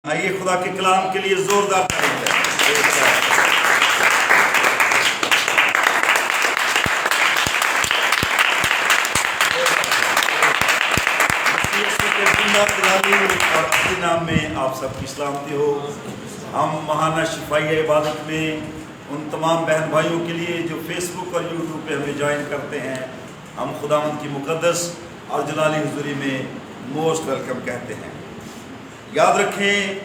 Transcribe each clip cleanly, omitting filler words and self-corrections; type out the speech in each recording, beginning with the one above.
آئیے خدا کے کلام کے لیے زوردار تعریف کریں۔ اور اپنے نام میں آپ سب کی سلامتی ہو۔ ہم ماہانہ شفائی عبادت میں ان تمام بہن بھائیوں کے لیے جو فیس بک اور یوٹیوب پہ ہمیں جوائن کرتے ہیں، ہم خداوند کی مقدس اور جلالی حضوری میں موسٹ ویلکم کہتے ہیں۔ یاد رکھیں،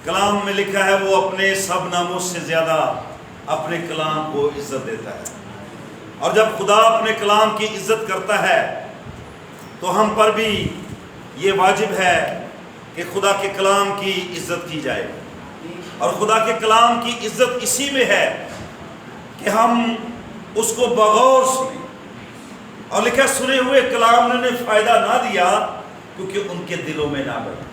کلام میں لکھا ہے وہ اپنے سب ناموں سے زیادہ اپنے کلام کو عزت دیتا ہے، اور جب خدا اپنے کلام کی عزت کرتا ہے تو ہم پر بھی یہ واجب ہے کہ خدا کے کلام کی عزت کی جائے۔ اور خدا کے کلام کی عزت اسی میں ہے کہ ہم اس کو بغور سنیں، اور لکھا سنے ہوئے کلام نے فائدہ نہ دیا کیونکہ ان کے دلوں میں نہ گیا۔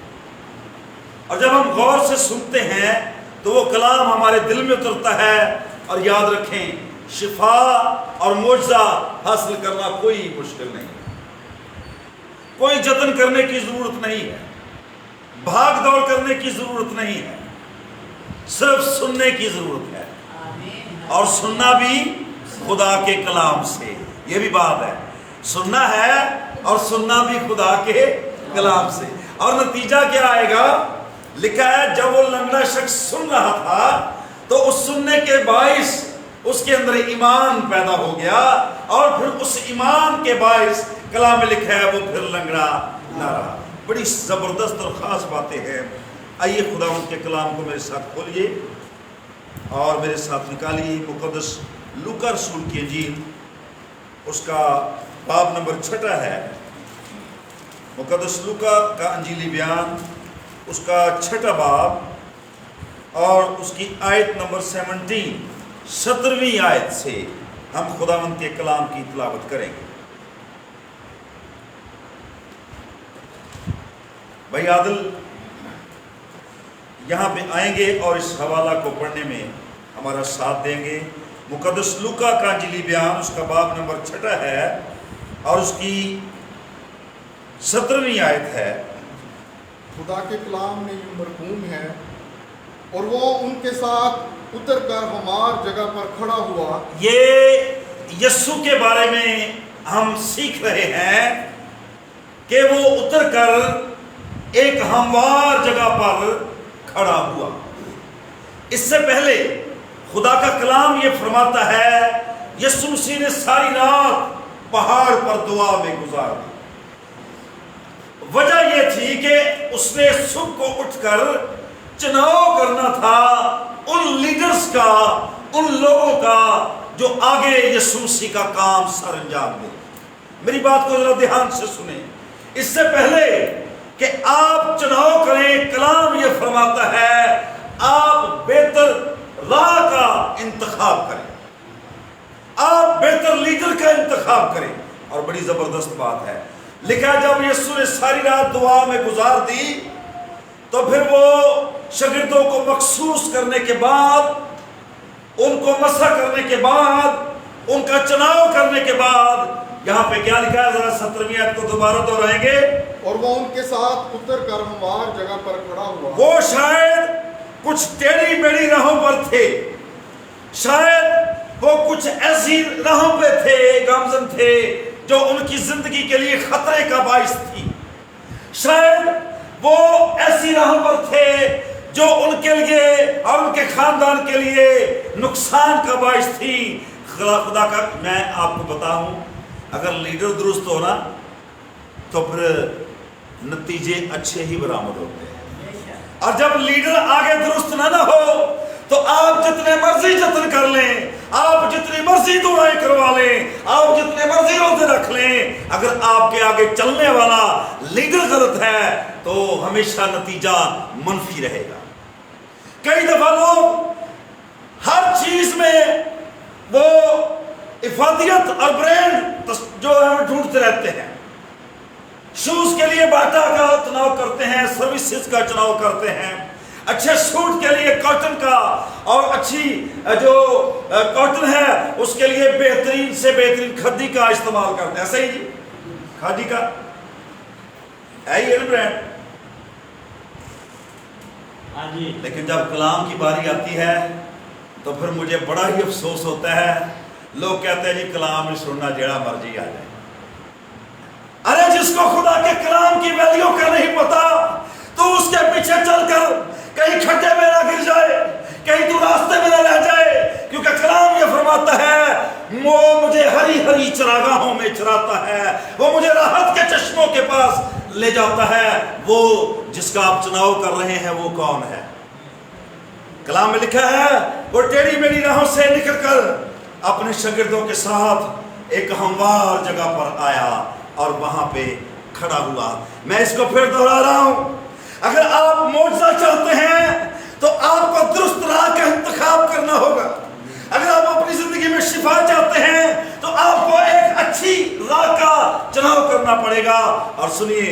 اور جب ہم غور سے سنتے ہیں تو وہ کلام ہمارے دل میں اترتا ہے، اور یاد رکھیں شفا اور معجزہ حاصل کرنا کوئی مشکل نہیں، کوئی جتن کرنے کی ضرورت نہیں ہے، بھاگ دوڑ کرنے کی ضرورت نہیں ہے، صرف سننے کی ضرورت ہے، اور سننا بھی خدا کے کلام سے۔ یہ بھی بات ہے، سننا ہے اور سننا بھی خدا کے کلام سے۔ اور نتیجہ کیا آئے گا؟ لکھا ہے جب وہ لنگڑا شخص سن رہا تھا تو اس سننے کے باعث اس کے اندر ایمان پیدا ہو گیا، اور پھر اس ایمان کے باعث کلام میں لکھا ہے وہ پھر لنگڑا نہ رہا۔ بڑی زبردست اور خاص باتیں ہیں۔ آئیے خداوند کے کلام کو میرے ساتھ کھولیے اور میرے ساتھ نکالیے مقدس لوکا رسول کی انجیل، اس کا باب نمبر 6 ہے۔ مقدس لوکا کا انجیلی بیان، اس کا 6 باب اور اس کی آیت نمبر 17 آیت سے ہم خداوند کے کلام کی تلاوت کریں گے۔ بھائی عادل یہاں پہ آئیں گے اور اس حوالہ کو پڑھنے میں ہمارا ساتھ دیں گے۔ مقدس لوکا کا انجیلی بیان، اس کا باب نمبر 6 ہے اور اس کی 17 آیت ہے۔ خدا کے کلام میں یہ مرحوم ہے، اور وہ ان کے ساتھ اتر کر ہمار جگہ پر کھڑا ہوا۔ یہ یسوع کے بارے میں ہم سیکھ رہے ہیں کہ وہ اتر کر ایک ہموار جگہ پر کھڑا ہوا۔ اس سے پہلے خدا کا کلام یہ فرماتا ہے یسوع مسیح نے ساری رات پہاڑ پر دعا میں گزار دی۔ وجہ یہ تھی کہ اس نے صبح کو اٹھ کر چناؤ کرنا تھا ان لیڈرز کا، ان لوگوں کا جو آگے یسوع مسیح کا کام سر انجام دے۔ میری بات کو ذرا دھیان سے سنیں۔ اس سے پہلے کہ آپ چناؤ کریں، کلام یہ فرماتا ہے آپ بہتر راہ کا انتخاب کریں، آپ بہتر لیڈر کا انتخاب کریں۔ اور بڑی زبردست بات ہے، لکھا جب یسوع نے ساری رات دعا میں گزار دی تو پھر وہ شاگردوں کو مخصوص کرنے کے بعد، ان کو مسح کرنے کے بعد، ان کا چناؤ کرنے کے بعد، یہاں پہ کیا لکھا ہے؟ ذرا 17 آیت کو دوبارہ دہرائیں گے۔ اور وہ ان کے ساتھ اتر کر ہمار جگہ پر کھڑا ہوا۔ وہ شاید کچھ ٹیڑھی میڑھی راہوں پر تھے، شاید وہ کچھ ایسی راہوں پہ تھے، گامزن تھے جو ان کی زندگی کے لیے خطرے کا باعث تھی، شاید وہ ایسی راہوں پر تھے جو ان کے لیے اور ان کے خاندان کے لیے نقصان کا باعث تھی۔ خدا کا میں آپ کو بتاؤں، اگر لیڈر درست ہونا تو پھر نتیجے اچھے ہی برآمد ہوتے ہیں، اور جب لیڈر آگے درست نہ ہو تو آپ جتنے مرضی جتن کر لیں، آپ جتنی مرضی دعائیں کروا لیں، آپ جتنے مرضی روزے رکھ لیں، اگر آپ کے آگے چلنے والا لیڈر غلط ہے تو ہمیشہ نتیجہ منفی رہے گا۔ کئی دفعہ لوگ ہر چیز میں وہ افادیت اور برانڈ جو ہے ڈھونڈتے رہتے ہیں۔ شوز کے لیے باٹا کا چناؤ کرتے ہیں، سروسز کا چناؤ کرتے ہیں، اچھے سوٹ کے لیے کاٹن کا، اور اچھی جو کاٹن ہے اس کے لیے بہترین سے بہترین کھدی کا استعمال کرتے ہیں۔ صحیح جی، کھادی کا ہے یہ برانڈ۔ लेकिन जब कलाम की बारी आती है तो फिर मुझे बड़ा ही अफसोस होता है। लोग कहते हैं जी कलाम नहीं सुनना, जेड़ा मर्जी आ जाए। अरे जिसको खुदा के कलाम की वैल्यू का नहीं पता तो उसके पीछे चलकर कहीं खड्डे में ना गिर जाए, कहीं तू रास्ते में ना रह जाए, क्योंकि कलाम ये फरमाता है वो मुझे हरी हरी चरागाहों में चराता है, वो मुझे राहत के चश्मों के पास ले जाता है। वो जिसका आप चुनाव कर रहे हैं वो कौन है? कलाम में लिखा है वो टेढ़ी मेढ़ी राहों से निकलकर अपने शागिर्दों के साथ एक हमवार जगह पर आया और वहां पे खड़ा हुआ। मैं इसको फिर दोहरा रहा हूं, अगर आप मौजज़ा चाहते हैं तो आपको दुरुस्त राह का इंतखाब करना होगा। अगर आप अपनी जिंदगी में शिफा चाहते हैं तो आपको एक अच्छी राह का चुनाव करना पड़ेगा। और सुनिए,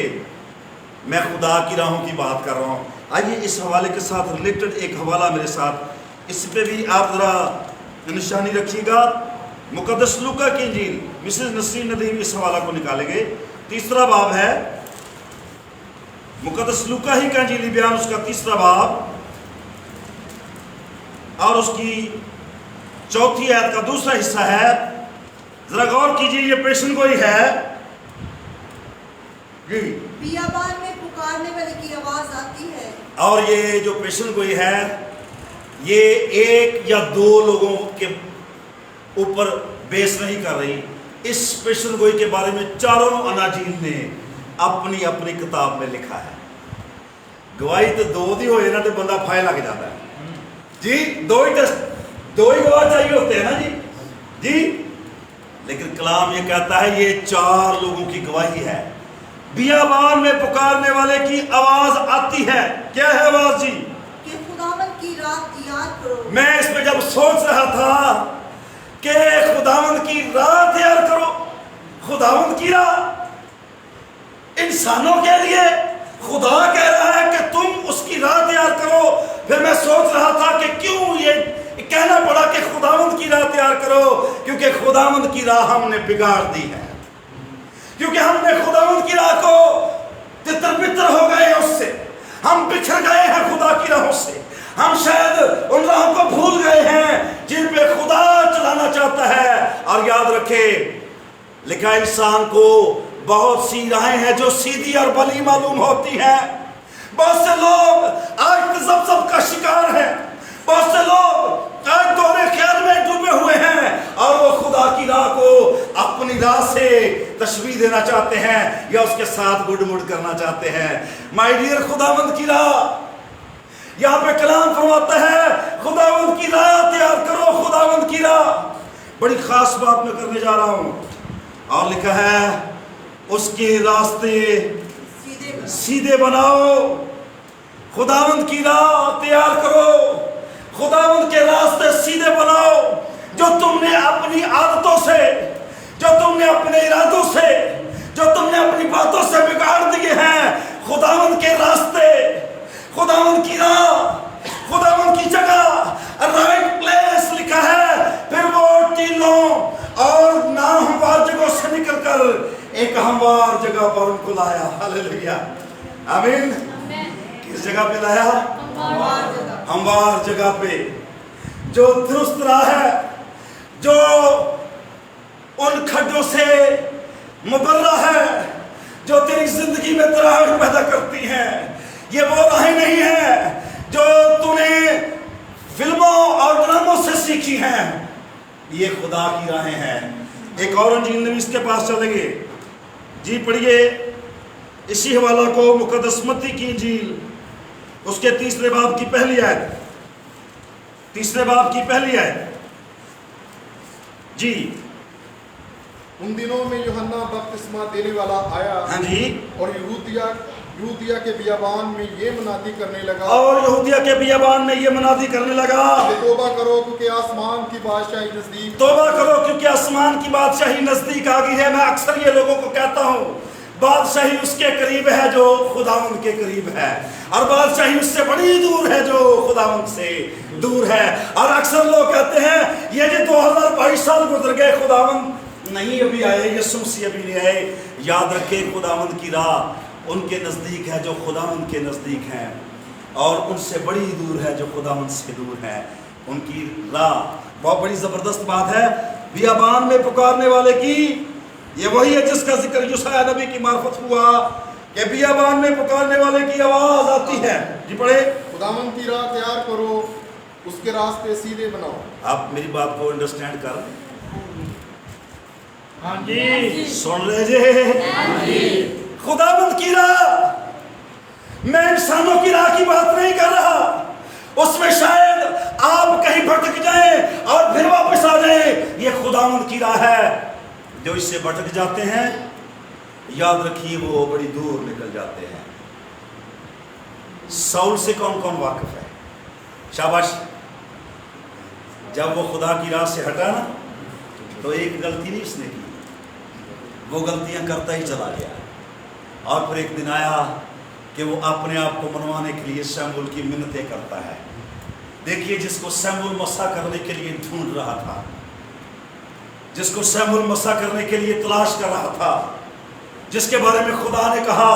मैं खुदा की राहों की बात कर रहा हूं। आइए इस हवाले के साथ रिलेटेड एक हवाला मेरे साथ, इस पे भी आप जरा निशानी रखिएगा। मुकद्दस लूका की इंजील, मिसेस नसरीन नदीम इस हवाला को निकालेंगे। 3रा बाब है, मुकद्दस लूका ही का इंजीली बयान, उसका 3रा बाब और उसकी 4थी आयत का 2रा हिस्सा है। जरा गौर कीजिए, ये पेशन गोई है जी। बियाबान में पुकारने वाले की आवाज आती है। और ये जो पेशन गोई है ये 1 या 2 लोगों के ऊपर बेस नहीं कर रही। इस पेशन गोई के बारे में चारों अनाजील ने अपनी अपनी किताब में लिखा है। गवाही तो 2 दी होए ना तो बंदा फाय लग जाता है जी। 2 ही गवाह चाहिए होते हैं ना जी। लेकिन कलाम ये कहता है ये 4 लोगों की गवाही है। बियाबान में पुकारने वाले की आवाज आती है। क्या है आवाज जी? कि खुदावंद की रात याद करो। मैं इस पे जब सोच रहा था कि खुदावंद की रात तैयार करो, खुदावंद की रात इंसानों के लिए खुदा कह रहा है कि तुम उसकी राह तैयार करो। फिर मैं सोच रहा था कि क्यों ये कहना पड़ा कि खुदावंद की राह तैयार करो, क्योंकि खुदावंद की राह हमने बिगाड़ दी है, क्योंकि हमने खुदावंद की राह को तितर बितर हो गए उससे, हम बिछड़ गए हैं खुदा की राहों से। हम शायद उन राहों को भूल गए हैं जिन पे खुदा चलाना चाहता है। और याद रखे, लिखा इंसान को बहुत सी राहें हैं जो सीधी और भली मालूम होती हैं। बहुत से लोग आज तज़ब्ज़ुब का शिकार हैं, बहुत से लोग आज दौरे ख्याल में डूबे हुए हैं और वो खुदा की राह को अपनी राह से तशबीह देना चाहते हैं या उसके साथ गुडमुड़ करना चाहते हैं। माय डियर, खुदावंद की राह, यहाँ पे कलाम फरमाता है खुदावंद की राह तैयार करो, खुदावंद की राह। बड़ी खास बात मैं करने जा रहा हूँ। और लिखा है उसके रास्ते सीधे बनाओ, खुदावंद की राह तैयार करो, खुदावंद के रास्ते सीधे बनाओ। जो तुमने अपनी आदतों से, जो तुमने अपने इरादों से, जो तुमने अपनी बातों से बिगाड़ दिए हैं, खुदावंद के रास्ते, खुदावंद की राह, खुदावंद की जगह, राइट प्लेस लिखा है। फिर वो टीलों और नाहमवार जगहों से निकलकर एक हमवार जगह पर उनको लाया। हालेलुया, आमीन। किस जगह पे लाया? हमवार जगह पे, जो दुरुस्त राह है, जो उन खड्डों से मुबर्रा है, जो तेरी जिंदगी में तराहट पैदा करती हैं। ये वो राहें नहीं है जो तूने फिल्मों और ड्रामों से सीखी हैं, ये खुदा की राहें हैं। एक और इंजील नबी इसके पास चलेंगे जी। पढ़िए इसी हवाला को, मुकद्दस मत्ती की इंजील, उसके 3रे बाब की पहली आयत, 3रे बाब की पहली आयत जी। उन दिनों में यूहन्ना बपतिस्मा देने वाला आया, हाँ जी, और यहूदिया के बियाबान में ये मनादी करने लगा, और यहूदिया के बियाबान में ये मनादी करने लगा कि तौबा करो क्योंकि आसमान की बादशाही नजदीक, तौबा करो क्योंकि आसमान की बादशाही नजदीक आ गई है। मैं अक्सर ये लोगों को कहता हूँ, बादशाही उसके करीब है जो खुदावंद के करीब है, और बादशाही उससे बड़ी दूर है जो खुदावंद से दूर है। और अक्सर लोग कहते हैं ये जो 2022 साल गुजर गए, खुदावंद नहीं अभी आए, यीशु मसीह अभी नहीं आए। याद रखें, खुदावंद की राह उनके नज़दीक है जो खुदावंद के नज़दीक हैं। اور ان سے بڑی دور ہے جو خداوند سے دور ہے. ان کی راہ بہت بڑی زبردست بات ہے. بیابان میں پکارنے والے کی، یہ وہی ہے جس کا ذکر یوسیٰ نبی کی معرفت ہوا کہ بیابان میں پکارنے والے کی آواز آتی ہے. جی پڑھے. خداوند کی راہ تیار کرو، اس کے راستے سیدھے بناؤ. آپ میری بات کو انڈرسٹینڈ کر رہے ہیں؟ ہاں جی. سن لے جے. خداوند کی راہ، میں انسانوں کی راہ کی بات نہیں کر رہا. اس میں شاید آپ کہیں بھٹک جائیں اور پھر واپس آ جائیں. یہ خداوند کی راہ ہے. جو اس سے بھٹک جاتے ہیں یاد رکھیے وہ بڑی دور نکل جاتے ہیں. ساؤل سے کون کون واقف ہے؟ شاباش. جب وہ خدا کی راہ سے ہٹا نا تو ایک غلطی نہیں اس نے کی، وہ غلطیاں کرتا ہی چلا گیا. اور پھر ایک دن آیا کہ وہ اپنے آپ کو منوانے کے لیے سیمول کی منتیں کرتا ہے. دیکھیے جس کو سیمول مسا کرنے کے لیے ڈھونڈ رہا تھا، جس کو سیمول مسا کرنے کے لیے تلاش کر رہا تھا، جس کے بارے میں خدا نے کہا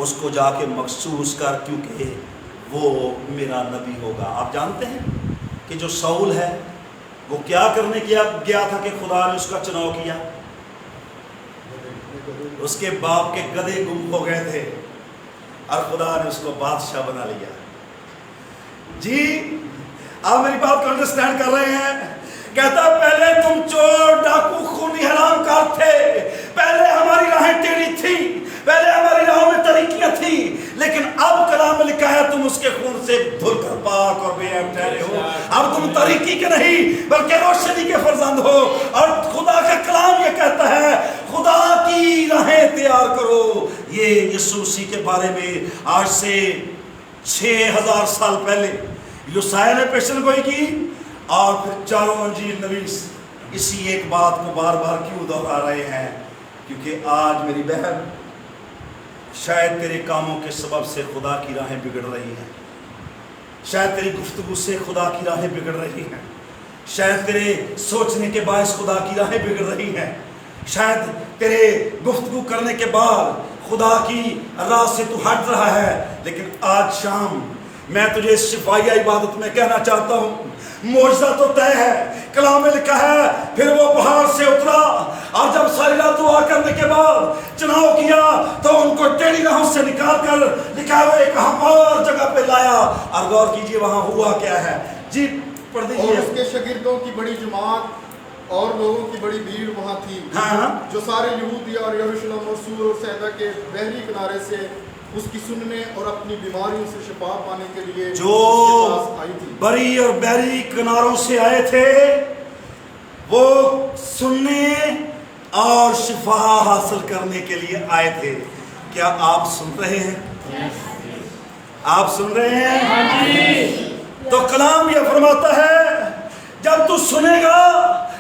اس کو جا کے مخصوص کر کیونکہ وہ میرا نبی ہوگا. آپ جانتے ہیں کہ جو ساؤل ہے وہ کیا کرنے گیا تھا کہ خدا نے اس کا چناؤ کیا؟ اس کے باپ کے گدھے گم ہو گئے تھے اور خدا نے اس کو بادشاہ بنا لیا. جی آپ میری بات کو انڈرسٹینڈ کر رہے ہیں؟ کہتا پہلے تم چور ڈاکو خونی حرام کار تھے، پہلے ہماری راہیں ٹیڑھی تھی، پہلے ہماری راہوں میں طریقیاں تھی، لیکن اب کلام میں لکھا ہے تم اس کے خون سے دھل کر پاک اور بے عیب ٹھہرے ہو. اب تم طریقی کے نہیں بلکہ روشنی کے فرزند ہو. اور خدا کا کلام یہ کہتا ہے خدا کی راہیں تیار کرو. یہ یسوع مسیح کے بارے میں آج سے 6000 سال پہلے یوسیٰ نے پیشن گوئی کی، اور پھر چاروں انجیل نویس اسی ایک بات کو بار بار کیوں دہرا رہے ہیں؟ کیونکہ آج میری بہن شاید تیرے کاموں کے سبب سے خدا کی راہیں بگڑ رہی ہیں، شاید تیری گفتگو سے خدا کی راہیں بگڑ رہی ہیں، شاید تیرے سوچنے کے باعث خدا کی راہیں بگڑ رہی ہیں، شاید تیرے گفتگو کرنے کے بعد خدا کی راہ سے تو ہٹ رہا ہے. لیکن آج شام میں تجھے اس شفائیہ عبادت میں کہنا چاہتا ہوں معجزہ تو طے ہے. کلام میں لکھا ہے پھر وہ پہاڑ سے اترا اور جب ساری رات دعا کرنے کے بعد چناؤ کیا تو ان کو ٹیڑھی راہوں سے نکال کر لکھا ہوا ایک ہموار جگہ پہ لایا. اور غور کیجئے وہاں ہوا کیا ہے. جی پڑھ دیجئے. اور اس کے شاگردوں کی بڑی جماعت اور لوگوں کی بڑی بھیڑ وہاں تھی، جو سارے یہودیہ اور یروشلم اور سور اور سیدا کے بحری کنارے سے اس کی سننے اور اپنی بیماریوں سے شفا پانے کے لیے جو بری اور بحری کناروں سے آئے تھے وہ سننے اور شفا حاصل کرنے کے لیے آئے تھے. کیا آپ سن رہے ہیں؟ آپ سن رہے ہیں؟ تو کلام یہ فرماتا ہے جب تو سنے گا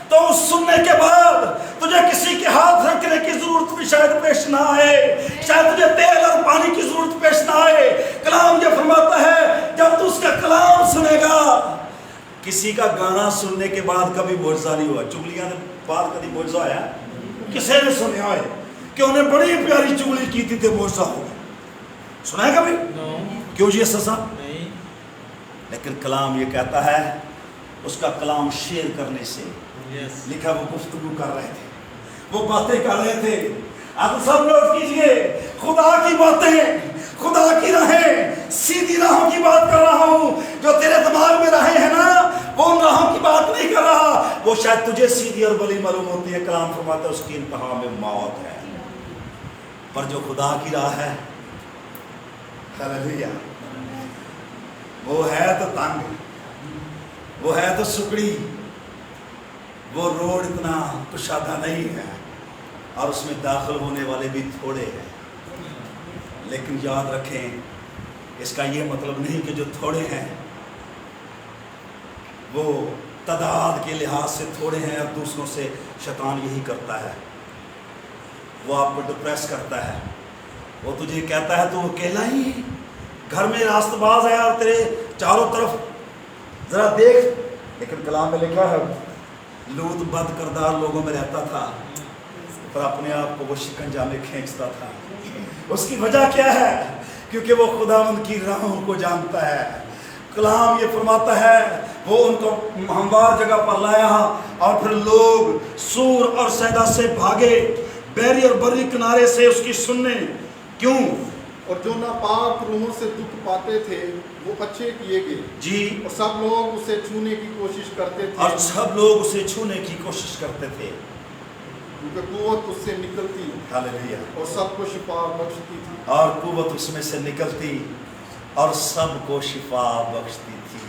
تو اس سننے کے بعد تجھے کسی کے ہاتھ رکھنے کی ضرورت بھی شاید پیش نہ آئے، شاید تجھے تیل اور پانی کی ضرورت پیش نہ آئے. کلام یہ فرماتا ہے جب تو اس کا کلام سنے گا. کسی کا گانا سننے کے بعد کبھی معجزہ نہیں ہوا. چگلیاں نے بعد کبھی معجزہ آیا؟ کسی نے سنے ہوئے کہ انہیں بڑی پیاری چگلی کی تھی تو معجزہ ہو گیا؟ سنا ہے کبھی؟ کیوں جی سسا؟ لیکن کلام یہ کہتا ہے اس کا کلام شیئر کرنے سے لکھا وہ گفتگو کر رہے تھے، وہ باتیں کر رہے تھے. اب سب نوٹ کیجئے خدا کی باتیں، خدا کی راہیں، سیدھی راہوں کی بات کر رہا ہوں. جو تیرے دماغ میں راہیں ہیں نا وہ ان راہوں کی بات نہیں کر رہا. وہ شاید تجھے سیدھی اور بلی معلوم ہوتی ہے. کلام فرماتا ہے اس کی انتہا میں موت ہے. پر جو خدا کی راہ ہے ہلیلویا، وہ ہے تو تنگ، وہ ہے تو سکڑی، وہ روڈ اتنا کشادہ نہیں ہے اور اس میں داخل ہونے والے بھی تھوڑے ہیں. لیکن یاد رکھیں اس کا یہ مطلب نہیں کہ جو تھوڑے ہیں وہ تعداد کے لحاظ سے تھوڑے ہیں. اور دوسروں سے شیطان یہی کرتا ہے، وہ آپ کو ڈپریس کرتا ہے. وہ تجھے کہتا ہے تو اکیلا ہی گھر میں راست باز ہے اور تیرے چاروں طرف ذرا دیکھ. لیکن کلام میں لکھا ہے لوط بد کردار لوگوں میں رہتا تھا پر اپنے آپ کو وہ شکنجہ میں کھینچتا تھا. اس کی وجہ کیا ہے؟ क्योंकि वो खुदावंद की राहों को जानता है। कलाम ये फरमाता है वो उनको हमवार जगह पर लाया और फिर लोग सूर और सैदा से भागे, बैरी और बर्री किनारे से उसकी सुनने। क्यों? और जो नापाक रूहों से दुख पाते थे वो अच्छे किए गए जी, और सब लोग उसे छूने की कोशिश करते थे और सब लोग उसे छूने की कोशिश करते थे। क्योंकि कुव्वत उससे निकलती हालेलुया। और सबको शिफा बख्शती थी। और कुव्वत उसमें से निकलती और सबको शिफा बख्शती थी।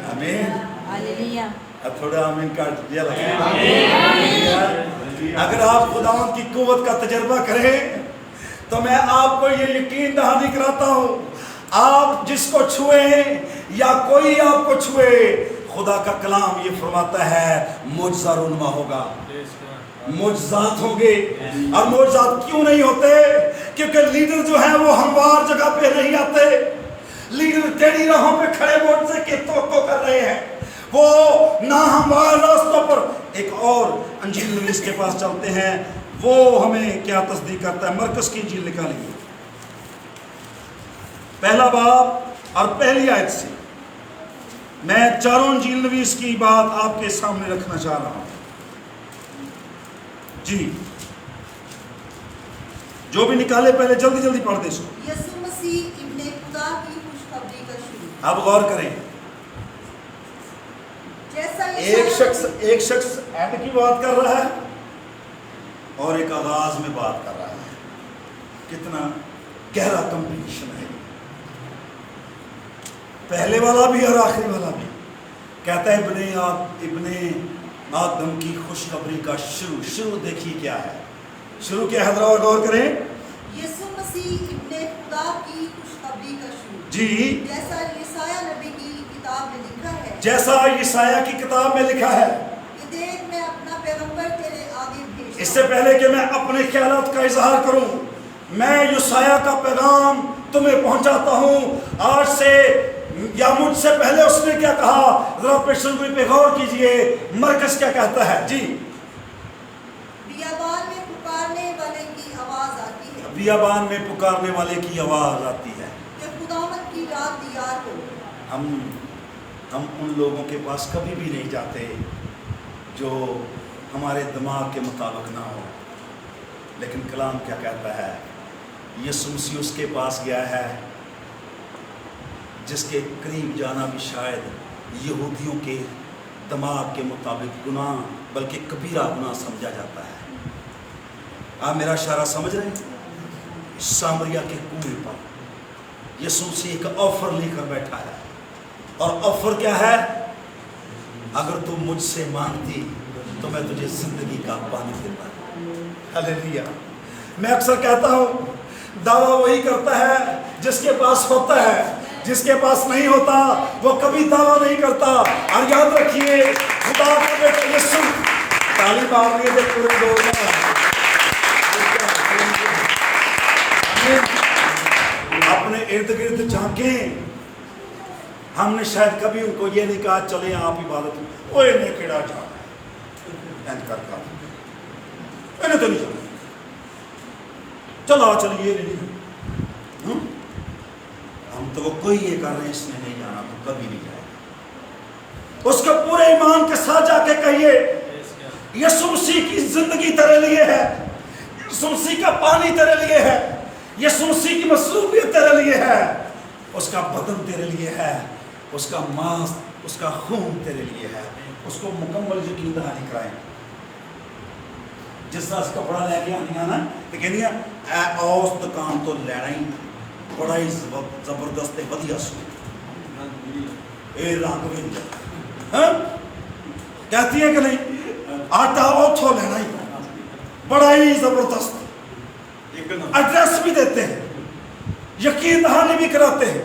आमीन। हालेलुया। अब थोड़ा आमीन का दिया अगर आप खुदावंद की कुव्वत का तजर्बा करें तो मैं आपको ये यकीन दहानी कराता हूँ, आप जिसको छुए या कोई आपको छुए, खुदा का कलाम ये फरमाता है मुजज़ा रुनमा होगा, मुजज़ात होंगे। और मुजज़ात क्यों नहीं होते? क्योंकि लीडर जो है वो हमवार जगह पे नहीं आते। लीडर टेढ़ी राहों पे खड़े मोर्चे के तवक्को कर रहे हैं, वो ना हमवार रास्तों पर। एक और अंजील नवीस के पास चलते हैं, वो हमें क्या तस्दीक करता है। मरकस की इंजील निकालिए, पहला बाब और पहली आयत से। मैं चारों अंजील नवीस की बात आपके सामने रखना चाह रहा हूं जी। जो भी निकाले पहले जल्दी जल्दी पढ़ दे इसको। यीशु मसीह इब्ने खुदा की खुशखबरी का शुरू। अब गौर करें, जैसा एक शख्स एंड की बात कर रहा है और एक आगाज में बात कर रहा है। कितना गहरा कॉम्बिनेशन है, पहले वाला भी और आखिरी वाला भी। कहता है इब्ने आदम की खुशखबरी का शुरू देखिए क्या है। शुरू क्या है, हजरा गौर करें। यीशु मसीह इब्ने खुदा की खुशखबरी का शुरू जी, जैसा यशायाह नबी की किताब में लिखा है, जैसा यशायाह की किताब में लिखा है, कि देख मैं अपना पैगंबर तेरे आगे भेजता इससे पहले कि मैं अपने ख्यालात का इजहार करूं, मैं यशायाह का पैगाम तुम्हें पहुंचाता हूं। आज से या मुझसे पहले उसने क्या कहा, जरा पेशेंगोई पे गौर कीजिए। मरकस क्या कहता है जी। बियाबान में पुकारने वाले की आवाज आती है, बियाबान में पुकारने वाले की आवाज आती है कि खुदावंद की रात तैयार हो। हम उन लोगों के पास कभी भी नहीं जाते जो हमारे दिमाग के मुताबिक ना हो, लेकिन कलाम क्या कहता है, यीशु मसीह उसके पास गया है जिसके करीब जाना भी शायद यहूदियों के दिमाग के मुताबिक गुनाह बल्कि कबीरा गुनाह समझा जाता है। आप मेरा इशारा समझ रहे हैं? सामरिया के कुएं पर यीशु मसीह एक ऑफर लेकर बैठा है, और ऑफर क्या है, अगर तू मुझसे मांगती तो मैं तुझे जिंदगी का पानी देता। हालेलुया। मैं अक्सर कहता हूँ दावा वही करता है जिसके पास होता है, जिसके पास नहीं होता वो कभी दावा नहीं करता। और याद रखिए, खुदा का बेटा यीशु, ताली मार लिए थे पूरे दौर में। अपने इर्द गिर्द झांकें। हमने शायद कभी उनको ये नहीं कहा चले आप इबादत में, ओए ने केड़ा जा मैंने तो नहीं चला, चला चलिए नहीं। हम तो वो कोई ये कर रहे हैं, इसने नहीं जाना तो कभी नहीं जाएगा। उसके पूरे ईमान के साथ जाके कहिए, यीशु मसीह की जिंदगी तेरे लिए है, यीशु मसीह का पानी तेरे लिए है, यीशु मसीह की मसरूफियत तेरे लिए है, उसका बदन तेरे लिए है, उसका मांस उसका खून तेरे लिए है। उसको मुकम्मल यकीन दहानी कराएं। जिस तरह कपड़ा लैके आनिया ना तो कहनिया उस दुकान तो लैना ही बड़ा ही जबरदस्त है, वधिया सूट ये रंग भी कहती है कि नहीं, आटा उतो लेना ही बड़ा ही जबरदस्त, एड्रेस भी देते हैं, यकीन दहानी भी कराते हैं।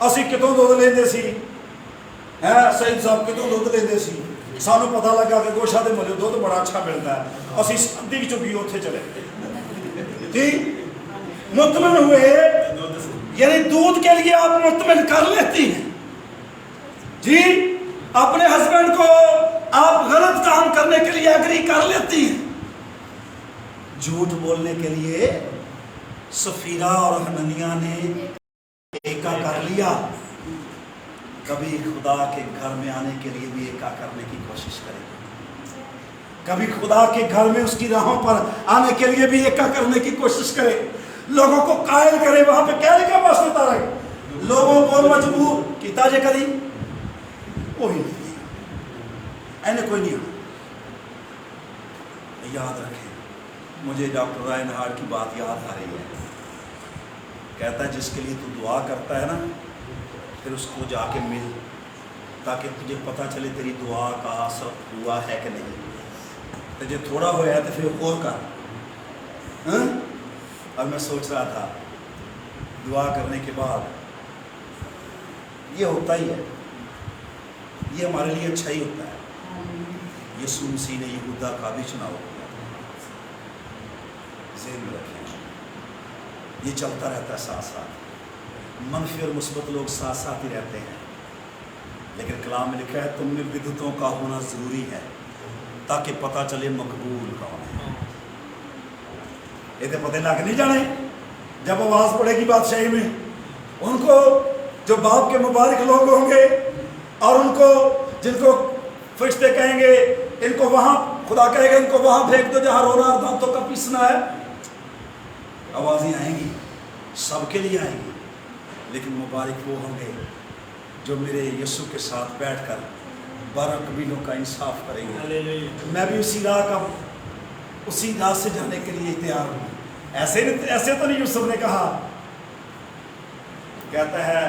असी कितों दुध लेंदे सी है, सईद साहब कितों दुध लेंदे सी, सानू पता लगा कि गोशा दे मुल्ले दुध बड़ा अच्छा मिलता है, असी शादी चुकी उत्थे चले ठीक मुतमिन हुए। यानी दूध के लिए आप मुतमिन कर लेती हैं जी, अपने हस्बैंड को आप गलत काम करने के लिए एग्री कर लेती हैं, झूठ बोलने के लिए सफीरा और हननिया ने एका कर लिया, कभी खुदा के घर में आने के लिए भी एका करने की कोशिश करें, कभी खुदा के घर में उसकी राहों पर आने के लिए भी एका करने की कोशिश करे, लोगों को कायल करे, वहां पे कहने का बस होता रहे, लोगों को मजबूर किया जे करी वही नहीं ऐने कोई नहीं। याद रखें, मुझे डॉक्टर रायनहार्ड की बात याद आ रही है, कहता है जिसके लिए तू दुआ करता है ना, फिर उसको जाके मिल, ताकि तुझे पता चले तेरी दुआ का असर हुआ है कि नहीं। तुझे थोड़ा होया है तो फिर और कर। हाँ? और मैं सोच रहा था दुआ करने के बाद ये होता ही है, ये हमारे लिए अच्छा ही होता है। यीशु मसीह ने यहूदा का भी चुनाव किया, ज़हन में रखें, ये चलता रहता है साथ साथ। मनफी और मुस्बत लोग साथ साथ ही रहते हैं, लेकिन कलाम में लिखा है तुम में विद्युतों का होना ज़रूरी है ताकि पता चले मकबूल कौन है। ये तो पता लग नहीं जाने, जब आवाज़ पड़ेगी बादशाही में, उनको जो बाप के मुबारक लोग होंगे और उनको जिनको फरिश्ते कहेंगे इनको वहाँ, खुदा कहेगा इनको वहाँ फेंक दो जहाँ रोना और दांतों का पीसना है, आवाज़ें आएंगी, सबके लिए आएंगी, लेकिन मुबारक वो होंगे जो मेरे यीशु के साथ बैठकर 12 कबीलों का इंसाफ करेंगे। मैं भी उसी राह से जाने के लिए तैयार हूँ। ऐसे तो नहीं यूसुफ ने कहा, कहता है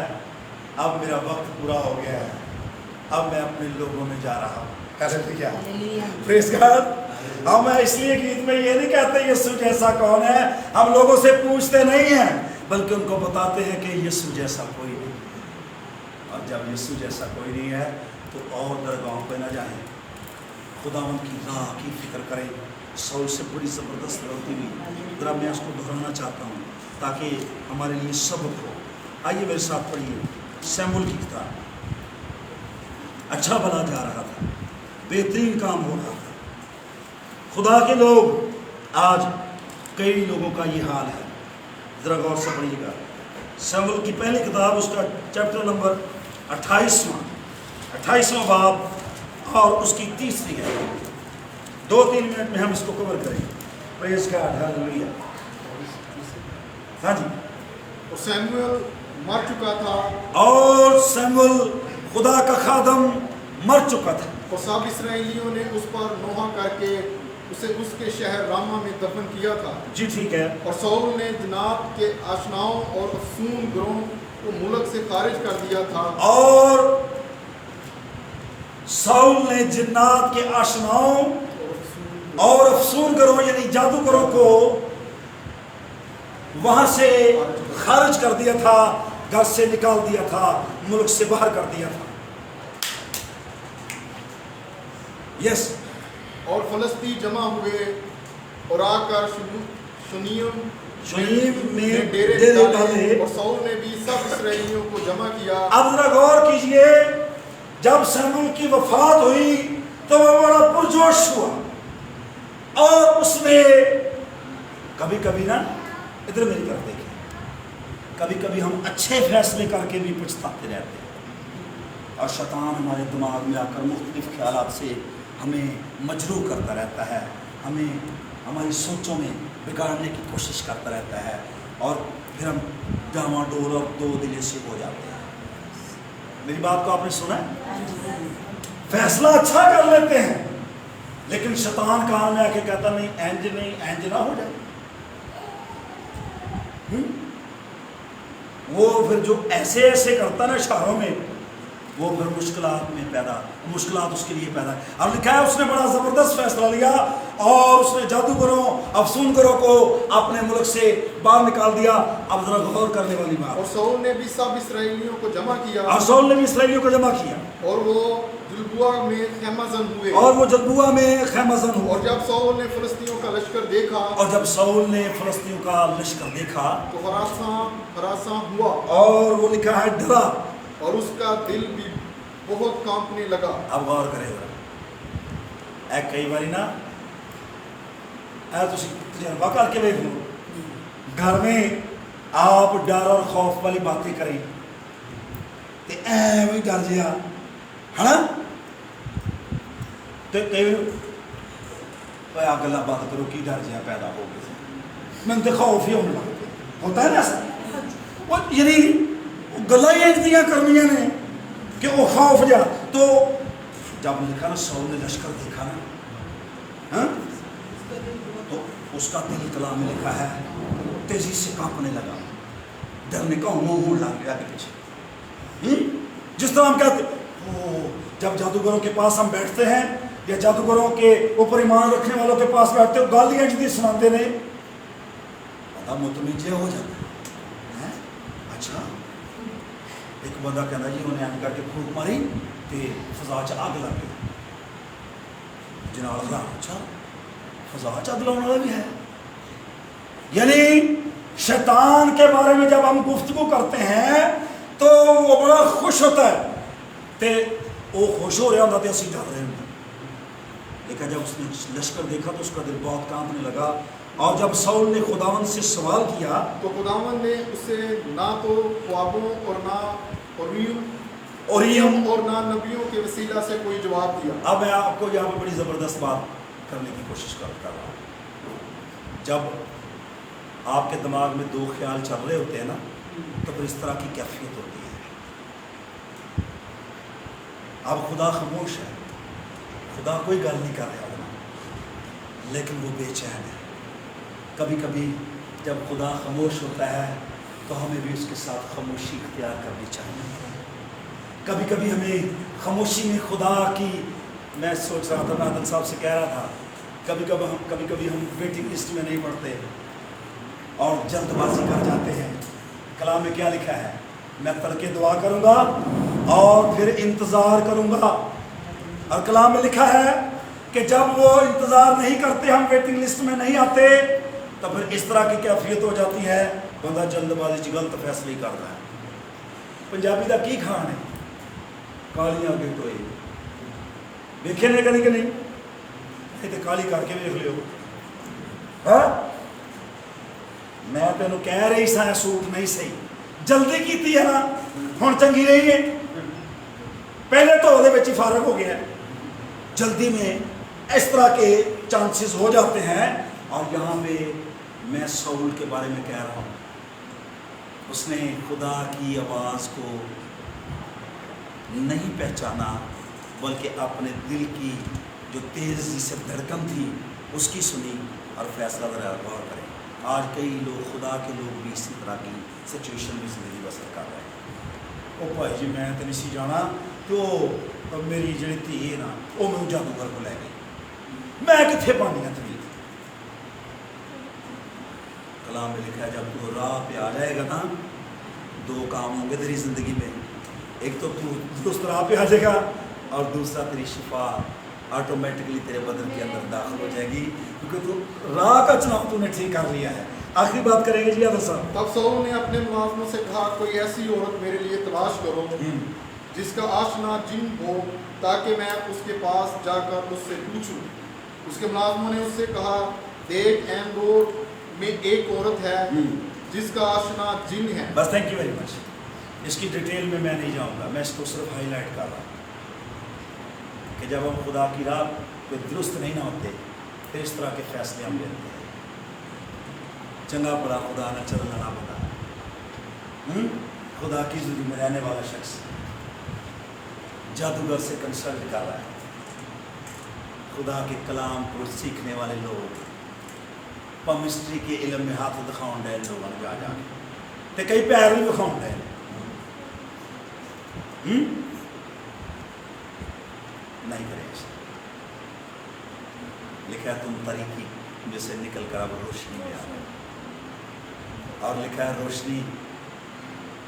अब मेरा वक्त पूरा हो गया है, अब मैं अपने लोगों में जा रहा हूँ। Praise God. हम इसलिए गीत में ये नहीं कहते यीशु जैसा कौन है, हम लोगों से पूछते नहीं हैं, बल्कि उनको बताते हैं कि यीशु जैसा कोई नहीं। और जब यीशु जैसा कोई नहीं है तो और दरगाहों पे ना जाएं, खुदावंद की राह की फिक्र करें। सौल से बड़ी ज़बरदस्त गलती हुई, जरा मैं उसको दोहराना चाहता हूँ ताकि हमारे लिए सबक हो। आइए मेरे साथ पढ़िए शमूएल की किताब। अच्छा भला जा रहा था, बेहतरीन काम हो रहा था, खुदा के लोग, आज कई लोगों का ये हाल है। ज़रा गौर से पढ़िएगा शमूएल की पहली किताब, उसका चैप्टर नंबर 28वां बाब और उसकी तीसरी है। 2-3 मिनट में हम इसको कवर करेंगे। Praise God, hallelujah. हाँ जी। और शमूएल मर चुका था, और शमूएल खुदा का खादम मर चुका था, और सब इसराइलियों ने उस पर नोहा करके उसे उसके शहर रामा में दफन किया था। जी ठीक है। और सौल ने जनाब के आशनाओं और अफसून ग्रोह को मुल्क से खारिज कर दिया था। और सौल ने जिन्नात के आशनाओं और अफसून ग्रोह यानी जादूगरों को वहां से खारिज कर दिया था, घर से निकाल दिया था, मुल्क से बाहर कर दिया था। यस। और फलस्ती जमा हुए और आकर शुनीम में डेरे डाले, और सौल ने भी सब इसराइलियों को जमा किया। अब जरा गौर कीजिए, जब शमूएल की वफात हुई तो वह बड़ा पुरजोश हुआ, और उसने कभी कभी ना, इधर मेरी तरफ देखिए, कभी कभी हम अच्छे फैसले करके भी पछताते रहते हैं, और शैतान हमारे दिमाग में आकर मुख्तलिफ ख्यालात से हमें मजरूह करता रहता है, हमें हमारी सोचों में बिगाड़ने की कोशिश करता रहता है, और फिर हम डामाडोल और दो दिले से हो जाते हैं। मेरी बात को आपने सुना है? फैसला अच्छा कर लेते हैं, लेकिन शैतान कान में आके कहता नहीं, इंज ना हो जाए। वो फिर जो ऐसे करता ना इशारों में, वो फिर मुश्किलात उसके लिए पैदा है। अब लिखा है उसने बड़ा ज़बरदस्त फैसला लिया, और उसने जादूगरों अफसूनगरों को अपने मुल्क से बाहर निकाल दिया। अब जरा गौर करने वाली बात, और सौल ने भी सब इसराइलियों को जमा किया, और सौल ने भी इसराइलियों को जमा किया, और वो जलबुआ में खैमाजन हुए, और जब सौल ने फिलिस्तीनियों का लश्कर देखा, और जब सौल ने फिलिस्तीनियों का लश्कर देखा तो हरासा हुआ, और वो लिखा है डरा, और उसका दिल भी बहुत कांपने लगा। अब गौर करेगा, कई बारी ना तुम तजर्बा करके देख लो, घर में आप डर और खौफ वाली बातें करें तो एवं डर जिहा है ना, तो कई आ गल्लां बंद करो की डर जिहा पैदा हो गया, मैंने तो खौफ ही होने लग गया। होता है ना ऐसा, वो यानी गल्लां ही ऐसी करनियां ने कि वो खौफ जा। तो जब लिखा ना सौल ने लश्कर देखा ना, हाँ, तो उसका दिल कलाम में लिखा है तेजी से कांपने लगा, डरने का मुंह लग गया आगे पीछे। जिस तरह हम कहते जब जादूगरों के पास हम बैठते हैं या जादूगरों के ऊपर ईमान रखने वालों के पास बैठते हो, गालियां जी सुनाते ने, पता मुतमईजे हो जाता है। अच्छा, एक बंदा कहना जी उन्हें एंड करके फूक मारी तो फजा च अग लग गई। जनाब अच्छा फजा च अग लाने वाला भी है। यानी शैतान के बारे में जब हम गुफ्तगू करते हैं तो वो बड़ा खुश होता है, तो वो खुश हो रहा होता तो असीं डर रहे होंगे। लेकिन जब उसने लश्कर देखा तो उसका दिल बहुत कांपने लगा। और जब साउल ने खुदावंद से सवाल किया तो खुदावंद ने उसे ना तो ख्वाबों और ना ओरियम और ना नबियों के वसीला से कोई जवाब दिया। अब मैं आपको यहाँ पर बड़ी ज़बरदस्त बात करने की कोशिश कर रहा हूँ। जब आपके दिमाग में दो ख्याल चल रहे होते हैं ना, तो फिर इस तरह की कैफियत होती है। अब खुदा खामोश है, खुदा कोई गल नहीं कर रहा होगा, लेकिन वो बेचैन है। कभी कभी जब खुदा खामोश होता है तो हमें भी उसके साथ खामोशी इख्तियार करनी चाहिए। कभी कभी हमें खामोशी में खुदा की, मैं सोच रहा था, मैं आदम साहब से कह रहा था, कभी कभी हम वेटिंग लिस्ट में नहीं पढ़ते और जल्दबाजी कर जाते हैं। कलाम में क्या लिखा है, मैं तड़के दुआ करूँगा और फिर इंतज़ार करूँगा। और कलाम में लिखा है कि जब वो इंतज़ार नहीं करते, हम वेटिंग लिस्ट में नहीं आते, तो फिर इस तरह की कैफियत हो जाती है, बंदा जल्दबाजी गलत फैसले कर रहा है। पंजाबी का की खान है, कालियां अगे टोए वेखे ने कहीं कि नहीं, तो काली करके वेख लियो। हाँ, मैं तेन कह रही सा सूट नहीं सही, जल्दी की है ना, हुण चंगी रही है, पहले तो वो ही फारग हो गया। जल्दी में इस तरह के चांसेस हो जाते हैं। और यहाँ पे मैं साउल के बारे में कह रहा हूँ, उसने खुदा की आवाज़ को नहीं पहचाना, बल्कि अपने दिल की जो तेज़ी से धड़कन थी उसकी सुनी और फैसला गौर करें। आज कई लोग, खुदा के लोग भी इसी तरह की सिचुएशन में ज़िंदगी बसर कर रहे हैं। ओ भाई जी मैं तो नहीं सी जाना, तो मेरी जी धी है ना, वो मैं जादूगर को लै गई, मैं कितने पानी है तमीज। कलाम में लिखा है जब तू राह पे आ जाएगा ना, दो काम होंगे तेरी ज़िंदगी में, एक तो तू दुरुस्त राह पे आ जाएगा और दूसरा तेरी शिफा ऑटोमेटिकली तेरे बदन के अंदर दाखिल हो जाएगी, क्योंकि तू राह का चुनाव तूने ठीक कर लिया है। आखिरी बात करेंगे जी आदर साहब। तब साउल ने अपने मुलाजमों से कहा, कोई ऐसी औरत मेरे लिए तलाश करो जिसका आशना जिन हो, ताकि मैं उसके पास जाकर उससे पूछूं। उसके मुलाजमों ने उससे कहा, देख एनरोड में एक औरत है जिसका आशना जिन है। बस थैंक यू वेरी मच। इसकी डिटेल में मैं नहीं जाऊंगा, मैं इसको सिर्फ हाईलाइट कर रहा हूँ कि जब हम खुदा की राह पे दुरुस्त नहीं ना होते, फिर इस तरह के फैसले हम लेते हैं। चंगा पड़ा खुदा ना चलना ना बता, खुदा की ज़रूरत में रहने वाला शख्स जादूगर से कंसल्ट कर रहा है। खुदा के कलाम को सीखने वाले लोग पमिस्ट्री के इलम में हाथ दिखाउन डे लोगों ने जा ते कई पैर भी दिखाउन डे। नहीं करे ऐसा। लिखा है तुम तरीकी जैसे निकल कर अब रोशनी में आ गए, और लिखा है रोशनी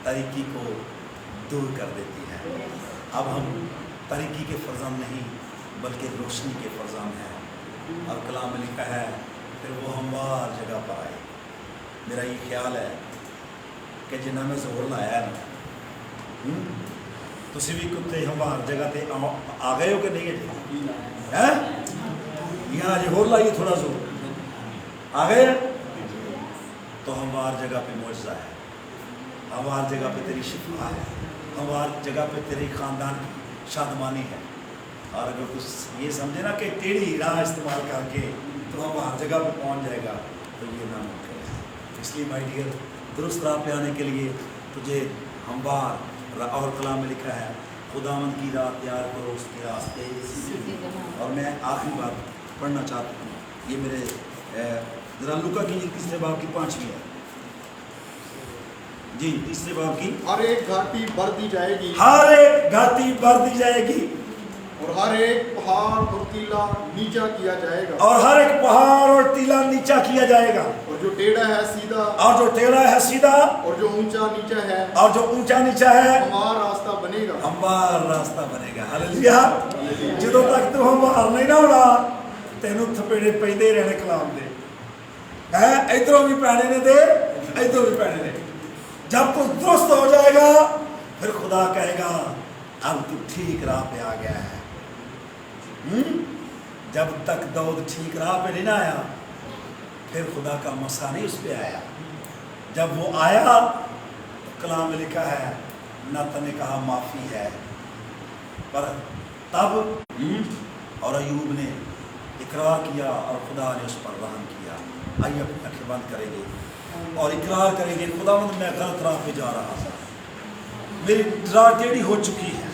तरीकी को दूर कर देती है। अब हम तरीकी के फरजान नहीं बल्कि रोशनी के फरजान हैं। और कलाम में लिखा है फिर वो हमवार जगह पर आए। मेरा ये ख्याल है कि जिन्हें मैं जोर लाया है ना, तुसी भी कुत्ते हमवार जगह पे आ गए हो कि नहीं है? यहाँ अजे होर लाइए थोड़ा जोर, आ गए? तो हमार जगह पे मौजज़ा है, हमार जगह पे तेरी शिफा है, हमार जगह पे तेरे ख़ानदान की शादमानी है। और अगर कुछ ये समझे ना कि टेढ़ी राह इस्तेमाल करके तो हम हर जगह पे पहुंच जाएगा, तो ये नामुमकिन है। इसलिए माय डियर, दुरुस्त राह पे आने के लिए तुझे हमवार और कलाम में लिखा है, खुदावंद की राह तैयार करो, उसके रास्ते सीधे। और मैं आखिरी बात पढ़ना चाहता हूँ, ये मेरे ज़रा लूका की तीसरे बाब की 5वीं है जी, तीसरे बाब की। हर एक घाटी भर दी जाएगी, हर एक घाटी भर दी जाएगी, और हर एक पहाड़ और टीला नीचा किया जाएगा, और हर एक पहाड़ और टीला नीचा किया जाएगा, और जो टेढ़ा है सीधा, और जो टेढ़ा है सीधा, और जो ऊंचा नीचा है, और जो ऊंचा नीचा है, हमारा रास्ता बनेगा, हमारा रास्ता बनेगा। हालेलुया। ਜਦੋਂ तक तू हमार नहीं ना होना, तेनू थपेड़े पैंदे रहने कलाम दे है, इधरों भी पैने ने दे, इधरों भी पैने ने। जब तू दुरुस्त हो जाएगा, फिर खुदा कहेगा अब तू ठीक राह पे आ गया है। जब तक दाऊद ठीक राह पे नहीं ना आया, फिर खुदा का मसा नहीं उस पर आया। जब वो आया तो कलाम में लिखा है, नातन ने कहा माफ़ी है, पर तब और अयूब ने इकरार किया और खुदा ने उस पर रहम किया। आइए अपनी आँखें बंद करेंगे और इकरार करेंगे, खुदावंद मैं गलत राह पे जा रहा था, मेरी राह टेढ़ी हो चुकी है,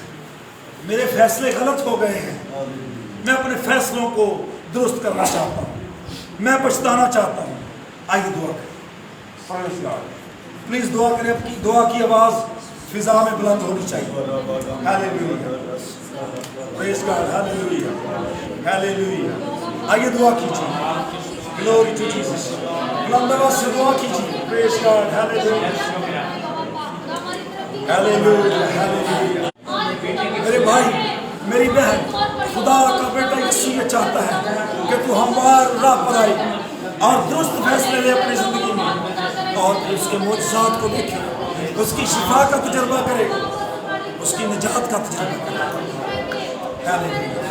मेरे फैसले गलत हो गए हैं, मैं अपने फैसलों को दुरुस्त करना चाहता हूँ, मैं पछताना चाहता हूँ। आइए दुआ करें, प्लीज़ दुआ करें। आपकी दुआ की आवाज़ फिजा में बुलंद होनी चाहिए। Hallelujah, praise God, hallelujah, hallelujah. आइए दुआ कीजिए, ग्लोरी टू जीसस। बुलंद आवाज़ से दुआ कीजिए, praise God, hallelujah, hallelujah, hallelujah. मेरे भाई, मेरी बहन, खुदा का बेटा यीशु ये चाहता है कि तू हमार राह पर आई और दुरुस्त फैसले ले अपनी ज़िंदगी में, और उसके मौजज़ात को देखे, उसकी शिफा का तजर्बा करे, उसकी निजात का तजर्बा करे। हालेलुया।